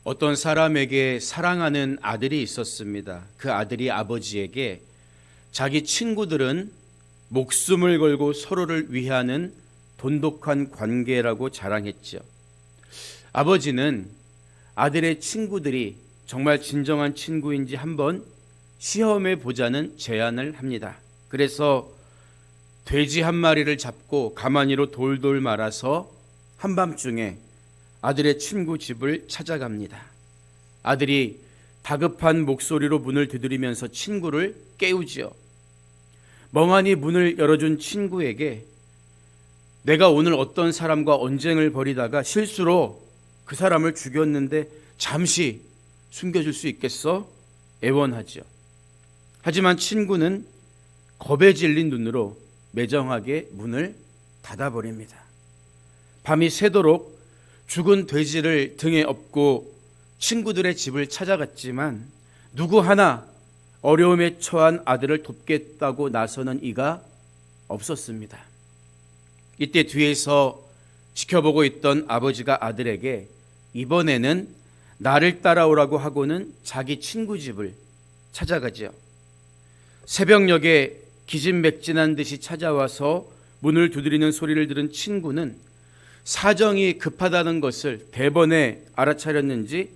어떤 사람에게 사랑하는 아들이 있었습니다. 그 아들이 아버지에게 자기 친구들은 목숨을 걸고 서로를 위하는 돈독한 관계라고 자랑했죠. 아버지는 아들의 친구들이 정말 진정한 친구인지 한번 시험해 보자는 제안을 합니다. 그래서 돼지 한 마리를 잡고 가마니로 돌돌 말아서 한밤중에 아들의 친구 집을 찾아갑니다. 아들이 다급한 목소리로 문을 두드리면서 친구를 깨우지요. 멍하니 문을 열어준 친구에게 내가 오늘 어떤 사람과 언쟁을 벌이다가 실수로 그 사람을 죽였는데 잠시 숨겨줄 수 있겠어? 애원하죠. 하지만 친구는 겁에 질린 눈으로 매정하게 문을 닫아버립니다. 밤이 새도록 죽은 돼지를 등에 업고 친구들의 집을 찾아갔지만 누구 하나 어려움에 처한 아들을 돕겠다고 나서는 이가 없었습니다. 이때 뒤에서 지켜보고 있던 아버지가 아들에게 이번에는 나를 따라오라고 하고는 자기 친구 집을 찾아가죠. 새벽녘에 기진맥진한 듯이 찾아와서 문을 두드리는 소리를 들은 친구는 사정이 급하다는 것을 대번에 알아차렸는지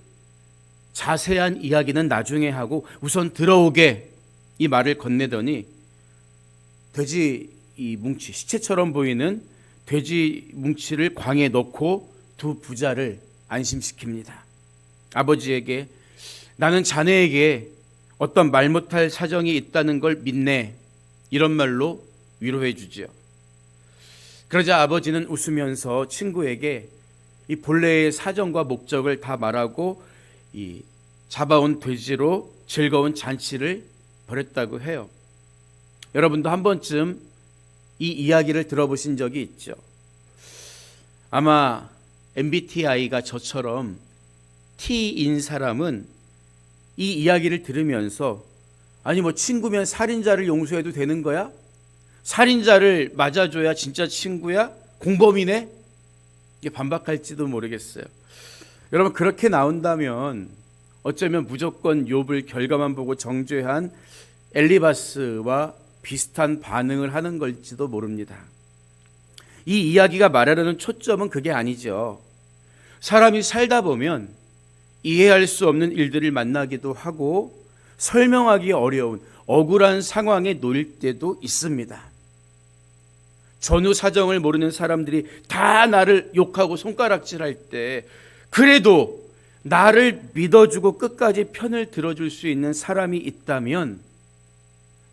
자세한 이야기는 나중에 하고 우선 들어오게 이 말을 건네더니 돼지 이 뭉치, 시체처럼 보이는 돼지 뭉치를 광에 넣고 두 부자를 안심시킵니다. 아버지에게 나는 자네에게 어떤 말 못할 사정이 있다는 걸 믿네, 이런 말로 위로해 주지요. 그러자 아버지는 웃으면서 친구에게 이 본래의 사정과 목적을 다 말하고 이 잡아온 돼지로 즐거운 잔치를 벌였다고 해요. 여러분도 한 번쯤 이 이야기를 들어보신 적이 있죠. 아마 MBTI가 저처럼 T인 사람은 이 이야기를 들으면서 아니 뭐 친구면 살인자를 용서해도 되는 거야? 살인자를 맞아줘야 진짜 친구야? 공범이네? 이게 반박할지도 모르겠어요. 여러분 그렇게 나온다면 어쩌면 무조건 욥을 결과만 보고 정죄한 엘리바스와 비슷한 반응을 하는 걸지도 모릅니다. 이 이야기가 말하려는 초점은 그게 아니죠. 사람이 살다 보면 이해할 수 없는 일들을 만나기도 하고 설명하기 어려운 억울한 상황에 놓일 때도 있습니다. 전후 사정을 모르는 사람들이 다 나를 욕하고 손가락질할 때 그래도 나를 믿어주고 끝까지 편을 들어줄 수 있는 사람이 있다면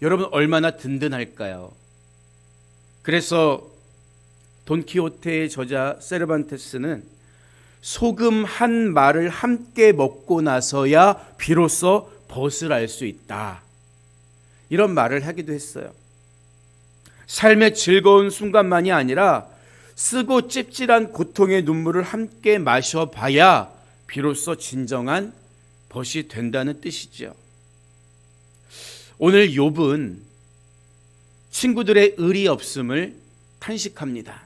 여러분 얼마나 든든할까요? 그래서 돈키호테의 저자 세르반테스는 소금 한 말을 함께 먹고 나서야 비로소 벗을 알 수 있다, 이런 말을 하기도 했어요. 삶의 즐거운 순간만이 아니라 쓰고 찝찝한 고통의 눈물을 함께 마셔봐야 비로소 진정한 벗이 된다는 뜻이죠. 오늘 욥은 친구들의 의리 없음을 탄식합니다.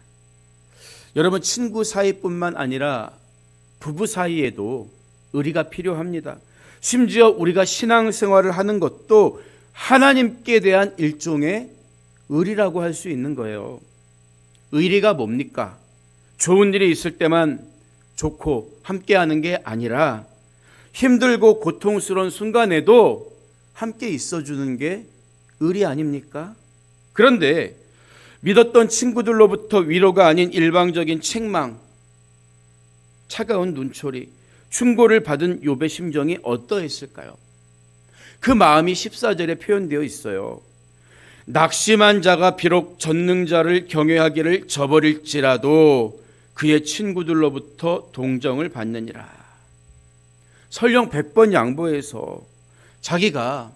여러분 친구 사이뿐만 아니라 부부 사이에도 의리가 필요합니다. 심지어 우리가 신앙생활을 하는 것도 하나님께 대한 일종의 의리라고 할 수 있는 거예요. 의리가 뭡니까? 좋은 일이 있을 때만 좋고 함께하는 게 아니라 힘들고 고통스러운 순간에도 함께 있어주는 게 의리 아닙니까? 그런데 믿었던 친구들로부터 위로가 아닌 일방적인 책망, 차가운 눈초리, 충고를 받은 욥의 심정이 어떠했을까요? 그 마음이 14절에 표현되어 있어요. 낙심한 자가 비록 전능자를 경외하기를 저버릴지라도 그의 친구들로부터 동정을 받느니라. 설령 100번 양보해서 자기가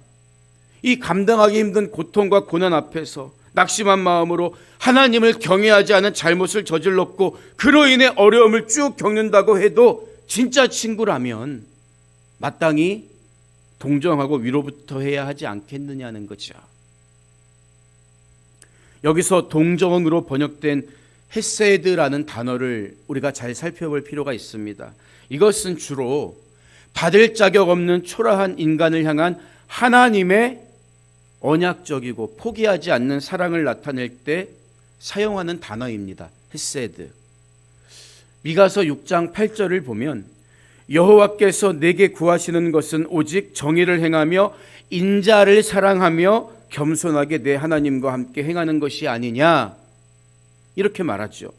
이 감당하기 힘든 고통과 고난 앞에서 낙심한 마음으로 하나님을 경외하지 않은 잘못을 저질렀고 그로 인해 어려움을 쭉 겪는다고 해도 진짜 친구라면 마땅히 동정하고 위로부터 해야 하지 않겠느냐는 거죠. 여기서 동정으로 번역된 헤세드라는 단어를 우리가 잘 살펴볼 필요가 있습니다. 이것은 주로 받을 자격 없는 초라한 인간을 향한 하나님의 언약적이고 포기하지 않는 사랑을 나타낼 때 사용하는 단어입니다. 헤세드. 미가서 6장 8절을 보면 여호와께서 내게 구하시는 것은 오직 정의를 행하며 인자를 사랑하며 겸손하게 내 하나님과 함께 행하는 것이 아니냐, 이렇게 말하죠.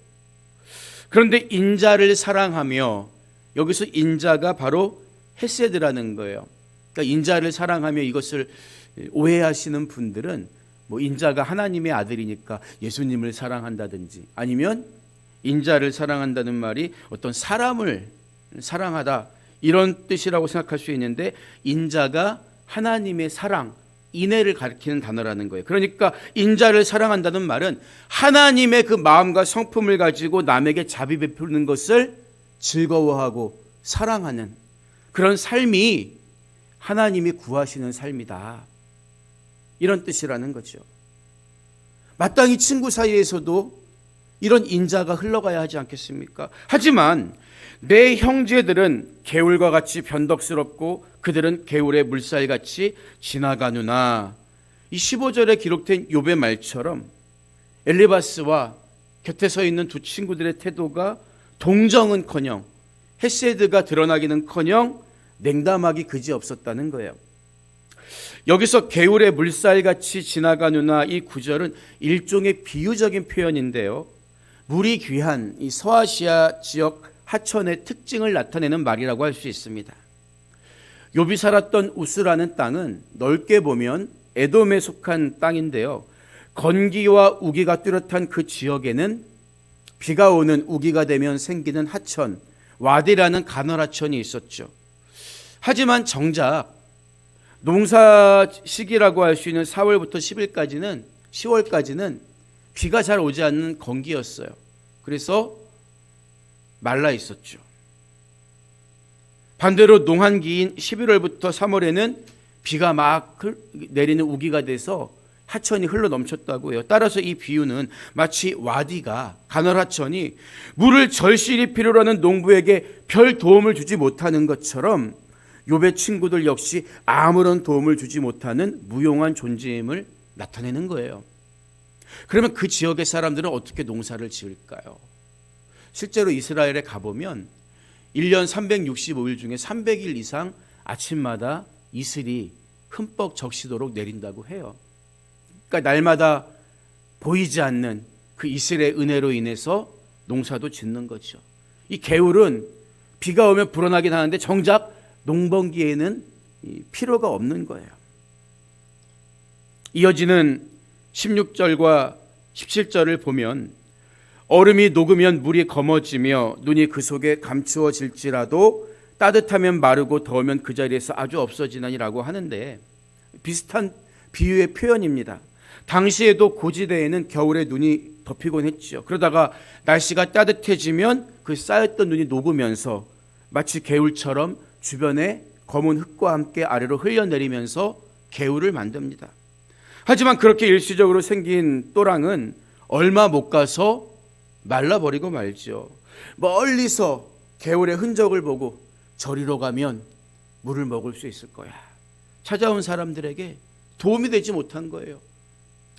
그런데 인자를 사랑하며, 여기서 인자가 바로 헤세드라는 거예요. 그러니까 인자를 사랑하며, 이것을 오해하시는 분들은 뭐 인자가 하나님의 아들이니까 예수님을 사랑한다든지, 아니면 인자를 사랑한다는 말이 어떤 사람을 사랑하다, 이런 뜻이라고 생각할 수 있는데, 인자가 하나님의 사랑, 인애를 가리키는 단어라는 거예요. 그러니까 인자를 사랑한다는 말은 하나님의 그 마음과 성품을 가지고 남에게 자비 베푸는 것을 즐거워하고 사랑하는 그런 삶이 하나님이 구하시는 삶이다, 이런 뜻이라는 거죠. 마땅히 친구 사이에서도 이런 인자가 흘러가야 하지 않겠습니까? 하지만 내 형제들은 개울과 같이 변덕스럽고 그들은 개울의 물살같이 지나가누나, 이 15절에 기록된 욥의 말처럼 엘리바스와 곁에 서 있는 두 친구들의 태도가 동정은커녕 헤세드가 드러나기는커녕 냉담하기 그지없었다는 거예요. 여기서 개울의 물살같이 지나가누나, 이 구절은 일종의 비유적인 표현인데요, 물이 귀한 이 서아시아 지역 하천의 특징을 나타내는 말이라고 할 수 있습니다. 욥이 살았던 우스라는 땅은 넓게 보면 에돔에 속한 땅인데요, 건기와 우기가 뚜렷한 그 지역에는 비가 오는 우기가 되면 생기는 하천, 와디라는 간헐하천이 있었죠. 하지만 정작 농사 시기라고 할 수 있는 4월부터 10월까지는 비가 잘 오지 않는 건기였어요. 그래서 말라 있었죠. 반대로 농한기인 11월부터 3월에는 비가 막 내리는 우기가 돼서 하천이 흘러 넘쳤다고 해요. 따라서 이 비유는 마치 와디가, 간헐하천이 물을 절실히 필요로 하는 농부에게 별 도움을 주지 못하는 것처럼 욥의 친구들 역시 아무런 도움을 주지 못하는 무용한 존재임을 나타내는 거예요. 그러면 그 지역의 사람들은 어떻게 농사를 지을까요? 실제로 이스라엘에 가보면 1년 365일 중에 300일 이상 아침마다 이슬이 흠뻑 적시도록 내린다고 해요. 그러니까 날마다 보이지 않는 그 이슬의 은혜로 인해서 농사도 짓는 거죠. 이 개울은 비가 오면 불어나긴 하는데 정작 농번기에는 필요가 없는 거예요. 이어지는 16절과 17절을 보면 얼음이 녹으면 물이 검어지며 눈이 그 속에 감추어질지라도 따뜻하면 마르고 더우면 그 자리에서 아주 없어지나니라고 하는데, 비슷한 비유의 표현입니다. 당시에도 고지대에는 겨울에 눈이 덮이곤 했죠. 그러다가 날씨가 따뜻해지면 그 쌓였던 눈이 녹으면서 마치 개울처럼 주변에 검은 흙과 함께 아래로 흘려내리면서 개울을 만듭니다. 하지만 그렇게 일시적으로 생긴 또랑은 얼마 못 가서 말라버리고 말죠. 멀리서 개울의 흔적을 보고 저리로 가면 물을 먹을 수 있을 거야. 찾아온 사람들에게 도움이 되지 못한 거예요.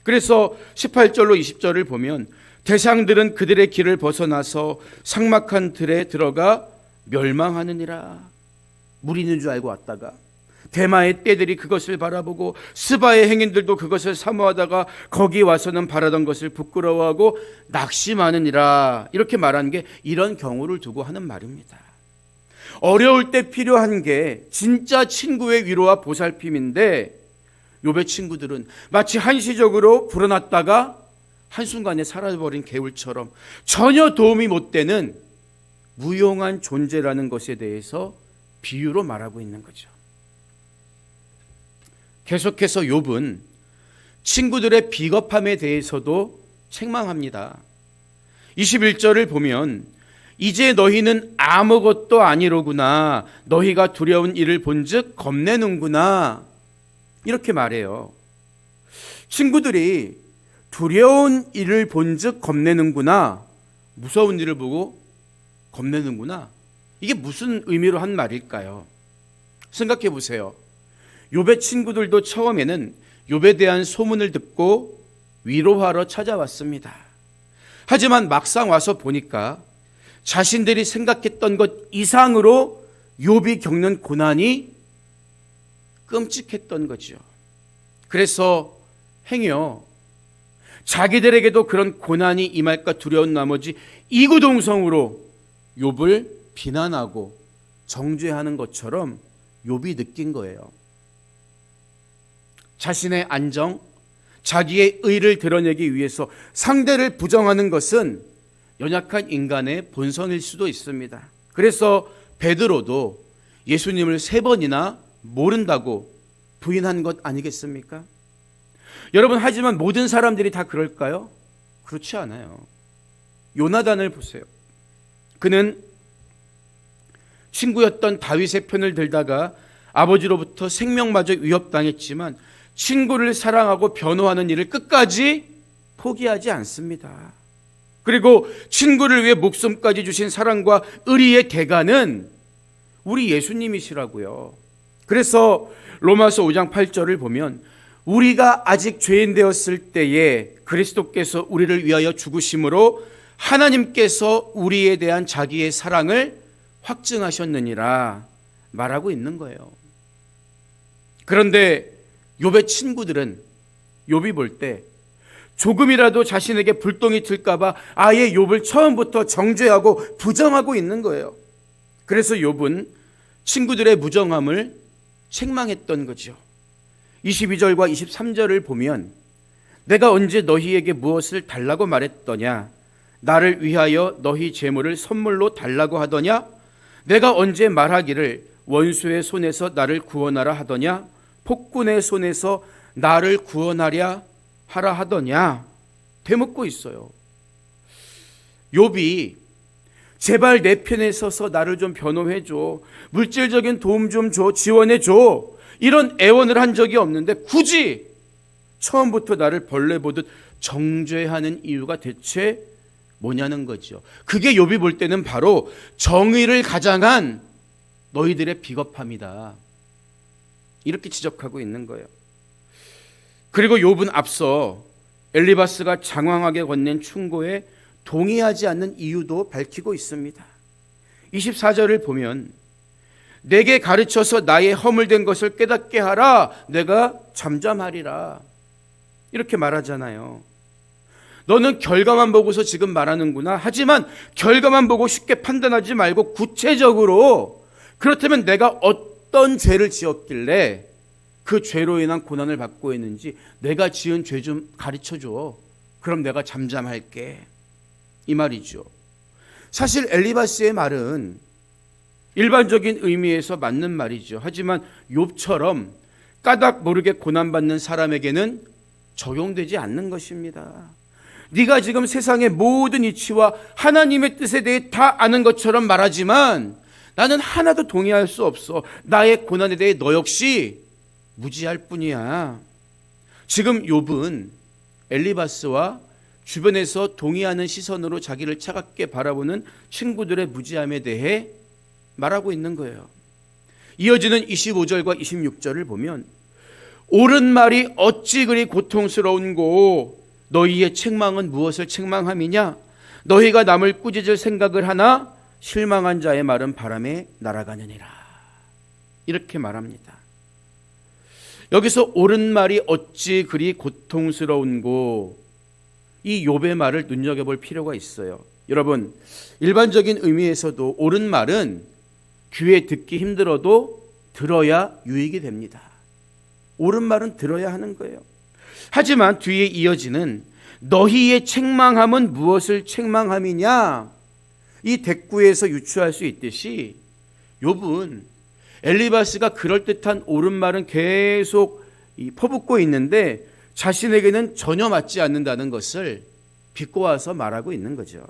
그래서 18절로 20절을 보면 대상들은 그들의 길을 벗어나서 삭막한 들에 들어가 멸망하느니라. 물 있는 줄 알고 왔다가 대마의 떼들이 그것을 바라보고 스바의 행인들도 그것을 사모하다가 거기 와서는 바라던 것을 부끄러워하고 낙심하느니라. 이렇게 말한 게 이런 경우를 두고 하는 말입니다. 어려울 때 필요한 게 진짜 친구의 위로와 보살핌인데, 욥의 친구들은 마치 한시적으로 불어났다가 한순간에 사라져버린 개울처럼 전혀 도움이 못 되는 무용한 존재라는 것에 대해서 비유로 말하고 있는 거죠. 계속해서 욥은 친구들의 비겁함에 대해서도 책망합니다. 21절을 보면 이제 너희는 아무것도 아니로구나. 너희가 두려운 일을 본즉 겁내는구나. 이렇게 말해요. 친구들이 두려운 일을 본즉 겁내는구나. 무서운 일을 보고 겁내는구나. 이게 무슨 의미로 한 말일까요? 생각해 보세요. 욥의 친구들도 처음에는 욥에 대한 소문을 듣고 위로하러 찾아왔습니다. 하지만 막상 와서 보니까 자신들이 생각했던 것 이상으로 욥이 겪는 고난이 끔찍했던 거죠. 그래서 행여 자기들에게도 그런 고난이 임할까 두려운 나머지 이구동성으로 욥을 비난하고 정죄하는 것처럼 욥이 느낀 거예요. 자신의 안정, 자기의 의를 드러내기 위해서 상대를 부정하는 것은 연약한 인간의 본성일 수도 있습니다. 그래서 베드로도 예수님을 3번이나 모른다고 부인한 것 아니겠습니까? 여러분, 하지만 모든 사람들이 다 그럴까요? 그렇지 않아요. 요나단을 보세요. 그는 친구였던 다윗의 편을 들다가 아버지로부터 생명마저 위협당했지만 친구를 사랑하고 변호하는 일을 끝까지 포기하지 않습니다. 그리고 친구를 위해 목숨까지 주신 사랑과 의리의 대가는 우리 예수님이시라고요. 그래서 로마서 5장 8절을 보면 우리가 아직 죄인 되었을 때에 그리스도께서 우리를 위하여 죽으심으로 하나님께서 우리에 대한 자기의 사랑을 확증하셨느니라 말하고 있는 거예요. 그런데 욥의 친구들은 욥이 볼 때 조금이라도 자신에게 불똥이 튈까 봐 아예 욥을 처음부터 정죄하고 부정하고 있는 거예요. 그래서 욥은 친구들의 무정함을 책망했던 거죠. 22절과 23절을 보면 내가 언제 너희에게 무엇을 달라고 말했더냐? 나를 위하여 너희 재물을 선물로 달라고 하더냐? 내가 언제 말하기를 원수의 손에서 나를 구원하라 하더냐? 폭군의 손에서 나를 구원하랴 하라 하더냐? 되묻고 있어요. 욥이 제발 내 편에 서서 나를 좀 변호해줘, 물질적인 도움 좀 줘, 지원해줘, 이런 애원을 한 적이 없는데 굳이 처음부터 나를 벌레 보듯 정죄하는 이유가 대체 뭐냐는 거죠. 그게 욥이 볼 때는 바로 정의를 가장한 너희들의 비겁함이다, 이렇게 지적하고 있는 거예요. 그리고 욥은 앞서 엘리바스가 장황하게 건넨 충고에 동의하지 않는 이유도 밝히고 있습니다. 24절을 보면 내게 가르쳐서 나의 허물된 것을 깨닫게 하라, 내가 잠잠하리라, 이렇게 말하잖아요. 너는 결과만 보고서 지금 말하는구나. 하지만 결과만 보고 쉽게 판단하지 말고 구체적으로, 그렇다면 내가 어떤 죄를 지었길래 그 죄로 인한 고난을 받고 있는지 내가 지은 죄 좀 가르쳐줘. 그럼 내가 잠잠할게, 이 말이죠. 사실 엘리바스의 말은 일반적인 의미에서 맞는 말이죠. 하지만 욥처럼 까닭 모르게 고난받는 사람에게는 적용되지 않는 것입니다. 네가 지금 세상의 모든 이치와 하나님의 뜻에 대해 다 아는 것처럼 말하지만 나는 하나도 동의할 수 없어. 나의 고난에 대해 너 역시 무지할 뿐이야. 지금 욥은 엘리바스와 주변에서 동의하는 시선으로 자기를 차갑게 바라보는 친구들의 무지함에 대해 말하고 있는 거예요. 이어지는 25절과 26절을 보면 옳은 말이 어찌 그리 고통스러운고 너희의 책망은 무엇을 책망함이냐? 너희가 남을 꾸짖을 생각을 하나 실망한 자의 말은 바람에 날아가느니라, 이렇게 말합니다. 여기서 옳은 말이 어찌 그리 고통스러운고, 이 욥의 말을 눈여겨볼 필요가 있어요. 여러분, 일반적인 의미에서도 옳은 말은 귀에 듣기 힘들어도 들어야 유익이 됩니다. 옳은 말은 들어야 하는 거예요. 하지만 뒤에 이어지는 너희의 책망함은 무엇을 책망함이냐, 이 대꾸에서 유추할 수 있듯이 욥은 엘리바스가 그럴듯한 옳은 말은 계속 퍼붓고 있는데 자신에게는 전혀 맞지 않는다는 것을 비꼬아서 말하고 있는 거죠.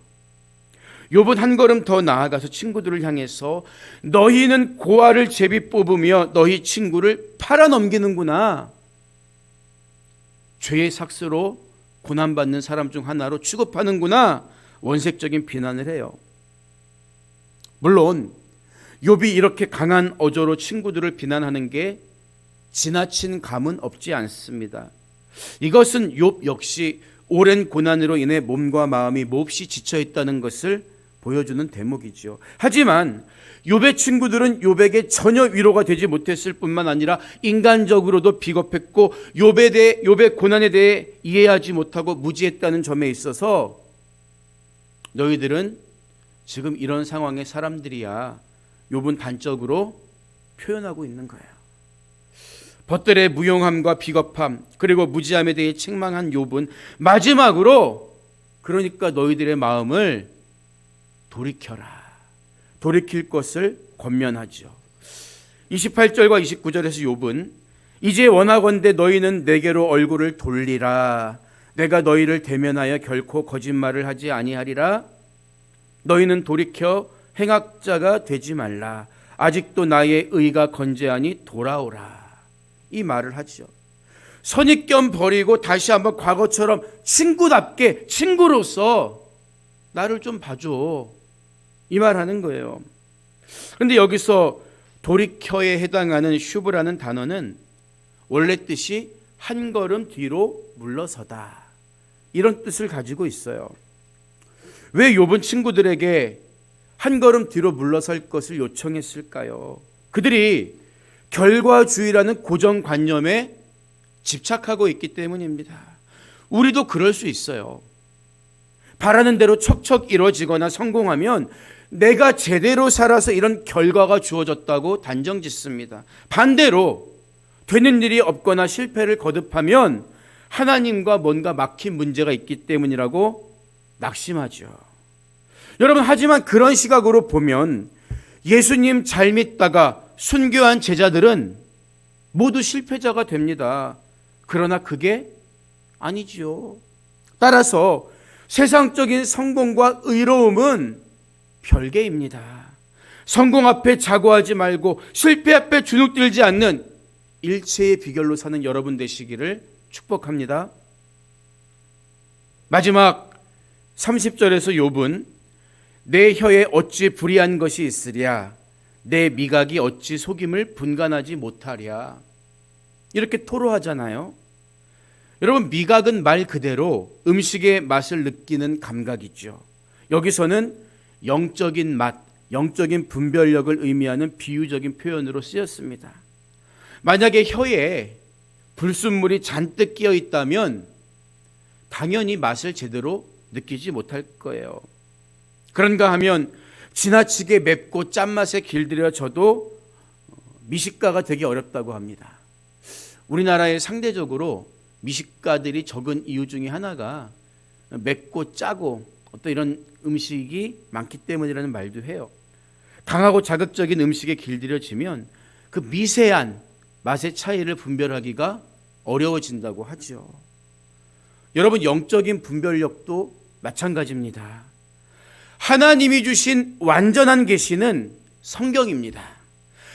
욥은 한 걸음 더 나아가서 친구들을 향해서 너희는 고아를 제비 뽑으며 너희 친구를 팔아넘기는구나, 죄의 삭스로 고난받는 사람 중 하나로 취급하는구나, 원색적인 비난을 해요. 물론 욥이 이렇게 강한 어조로 친구들을 비난하는 게 지나친 감은 없지 않습니다. 이것은 욥 역시 오랜 고난으로 인해 몸과 마음이 몹시 지쳐 있다는 것을 보여주는 대목이죠. 하지만 욥의 친구들은 욥에게 전혀 위로가 되지 못했을 뿐만 아니라 인간적으로도 비겁했고 욥의 고난에 대해 이해하지 못하고 무지했다는 점에 있어서 너희들은 지금 이런 상황의 사람들이야, 욥은 단적으로 표현하고 있는 거예요. 벗들의 무용함과 비겁함 그리고 무지함에 대해 책망한 욥은 마지막으로 그러니까 너희들의 마음을 돌이켜라, 돌이킬 것을 권면하죠. 28절과 29절에서 욥은 이제 원하건대 너희는 내게로 얼굴을 돌리라. 내가 너희를 대면하여 결코 거짓말을 하지 아니하리라. 너희는 돌이켜 행악자가 되지 말라. 아직도 나의 의가 건재하니 돌아오라. 이 말을 하죠. 선입견 버리고 다시 한번 과거처럼 친구답게 친구로서 나를 좀 봐줘, 이 말하는 거예요. 그런데 여기서 돌이켜에 해당하는 슈브라는 단어는 원래 뜻이 한 걸음 뒤로 물러서다, 이런 뜻을 가지고 있어요. 왜 욥은 친구들에게 한 걸음 뒤로 물러설 것을 요청했을까요? 그들이 결과주의라는 고정관념에 집착하고 있기 때문입니다. 우리도 그럴 수 있어요. 바라는 대로 척척 이루어지거나 성공하면 내가 제대로 살아서 이런 결과가 주어졌다고 단정 짓습니다. 반대로 되는 일이 없거나 실패를 거듭하면 하나님과 뭔가 막힌 문제가 있기 때문이라고 낙심하죠. 여러분, 하지만 그런 시각으로 보면 예수님 잘 믿다가 순교한 제자들은 모두 실패자가 됩니다. 그러나 그게 아니지요. 따라서 세상적인 성공과 의로움은 별개입니다. 성공 앞에 자고하지 말고 실패 앞에 주눅들지 않는 일체의 비결로 사는 여러분 되시기를 축복합니다. 마지막 30절에서 욥은 내 혀에 어찌 불의한 것이 있으랴, 내 미각이 어찌 속임을 분간하지 못하랴, 이렇게 토로하잖아요. 여러분, 미각은 말 그대로 음식의 맛을 느끼는 감각이죠. 여기서는 영적인 맛, 영적인 분별력을 의미하는 비유적인 표현으로 쓰였습니다. 만약에 혀에 불순물이 잔뜩 끼어 있다면 당연히 맛을 제대로 느끼지 못할 거예요. 그런가 하면 지나치게 맵고 짠맛에 길들여져도 미식가가 되기 어렵다고 합니다. 우리나라에 상대적으로 미식가들이 적은 이유 중에 하나가 맵고 짜고 어떤 이런 음식이 많기 때문이라는 말도 해요. 강하고 자극적인 음식에 길들여지면 그 미세한 맛의 차이를 분별하기가 어려워진다고 하죠. 여러분, 영적인 분별력도 마찬가지입니다. 하나님이 주신 완전한 계시는 성경입니다.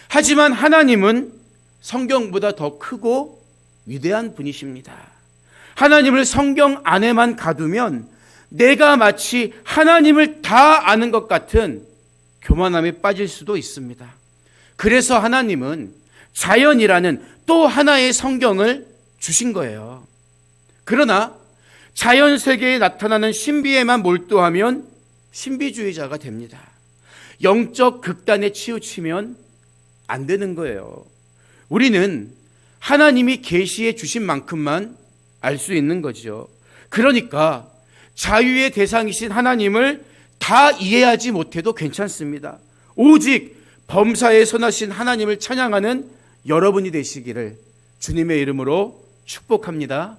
하지만 하나님은 성경보다 더 크고 위대한 분이십니다. 하나님을 성경 안에만 가두면 내가 마치 하나님을 다 아는 것 같은 교만함에 빠질 수도 있습니다. 그래서 하나님은 자연이라는 또 하나의 성경을 주신 거예요. 그러나 자연 세계에 나타나는 신비에만 몰두하면 신비주의자가 됩니다. 영적 극단에 치우치면 안 되는 거예요. 우리는 하나님이 계시해 주신 만큼만 알 수 있는 거죠. 그러니까 자유의 대상이신 하나님을 다 이해하지 못해도 괜찮습니다. 오직 범사에 선하신 하나님을 찬양하는 여러분이 되시기를 주님의 이름으로 축복합니다.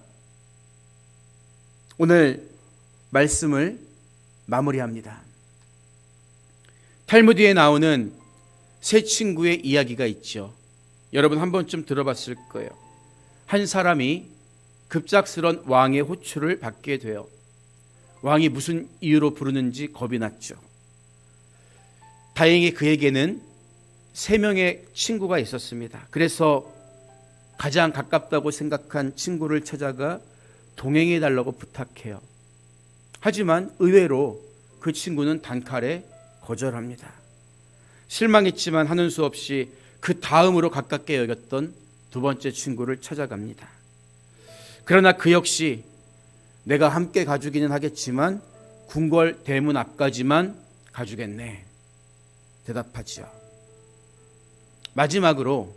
오늘 말씀을 마무리합니다. 탈무드에 나오는 세 친구의 이야기가 있죠. 여러분 한 번쯤 들어봤을 거예요. 한 사람이 급작스런 왕의 호출을 받게 돼요. 왕이 무슨 이유로 부르는지 겁이 났죠. 다행히 그에게는 3명의 친구가 있었습니다. 그래서 가장 가깝다고 생각한 친구를 찾아가 동행해 달라고 부탁해요. 하지만 의외로 그 친구는 단칼에 거절합니다. 실망했지만 하는 수 없이 그 다음으로 가깝게 여겼던 두 번째 친구를 찾아갑니다. 그러나 그 역시 내가 함께 가주기는 하겠지만 궁궐 대문 앞까지만 가주겠네 대답하지요. 마지막으로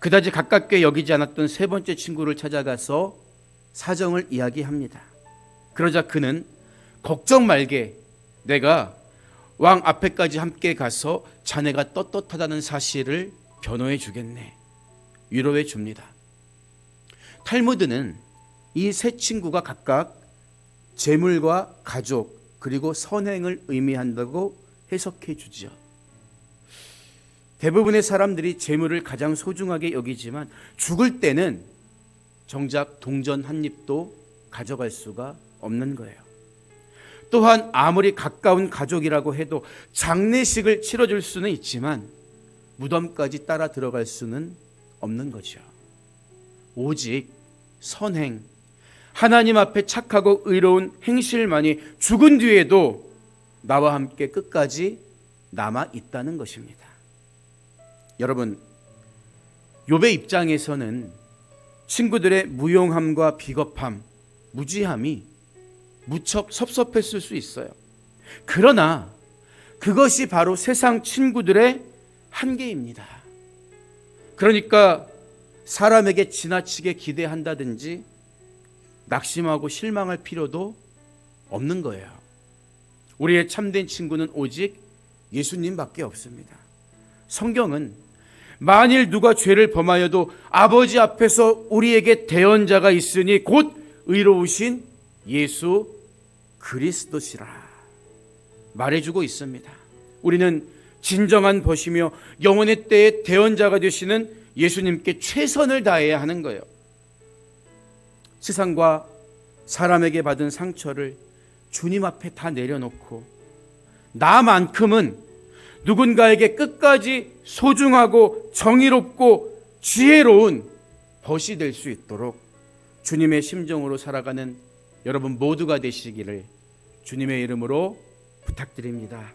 그다지 가깝게 여기지 않았던 세 번째 친구를 찾아가서 사정을 이야기합니다. 그러자 그는 걱정 말게, 내가 왕 앞에까지 함께 가서 자네가 떳떳하다는 사실을 변호해 주겠네, 위로해 줍니다. 탈무드는 이 세 친구가 각각 재물과 가족 그리고 선행을 의미한다고 해석해 주지요. 대부분의 사람들이 재물을 가장 소중하게 여기지만 죽을 때는 정작 동전 한 입도 가져갈 수가 없는 거예요. 또한 아무리 가까운 가족이라고 해도 장례식을 치러줄 수는 있지만 무덤까지 따라 들어갈 수는 없는 거죠. 오직 선행, 하나님 앞에 착하고 의로운 행실만이 죽은 뒤에도 나와 함께 끝까지 남아 있다는 것입니다. 여러분, 욥의 입장에서는 친구들의 무용함과 비겁함, 무지함이 무척 섭섭했을 수 있어요. 그러나 그것이 바로 세상 친구들의 한계입니다. 그러니까 사람에게 지나치게 기대한다든지 낙심하고 실망할 필요도 없는 거예요. 우리의 참된 친구는 오직 예수님밖에 없습니다. 성경은 만일 누가 죄를 범하여도 아버지 앞에서 우리에게 대언자가 있으니 곧 의로우신 예수 그리스도시라 말해주고 있습니다. 우리는 진정한 벗이며 영원의 때에 대언자가 되시는 예수님께 최선을 다해야 하는 거예요. 세상과 사람에게 받은 상처를 주님 앞에 다 내려놓고 나만큼은 누군가에게 끝까지 소중하고 정의롭고 지혜로운 벗이 될 수 있도록 주님의 심정으로 살아가는 여러분 모두가 되시기를 주님의 이름으로 부탁드립니다.